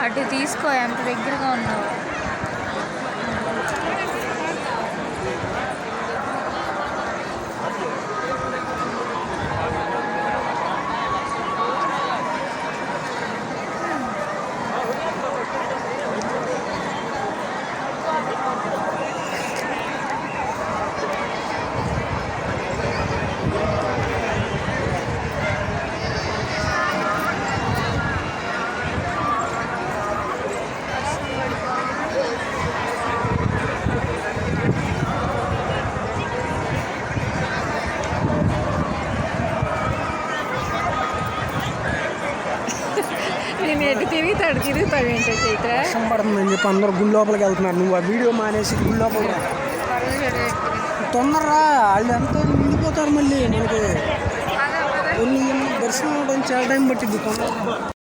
అటు తీసుకో, ఎంత దగ్గరగా ఉన్నావు. నేను ఎటు తిరుగుతాడు ఏంటో చైత్ర. వర్షం పడుతుందని చెప్పి అందరూ గుడి లోపలికి వెళ్తున్నారు. నువ్వు ఆ వీడియో మానేసి గుడి లోపల తొందరరా, వాళ్ళు ఎంతో నిండిపోతారు. మళ్ళీ మనకి కొన్ని దర్శనం అవడానికి చాలా టైం పట్టింది.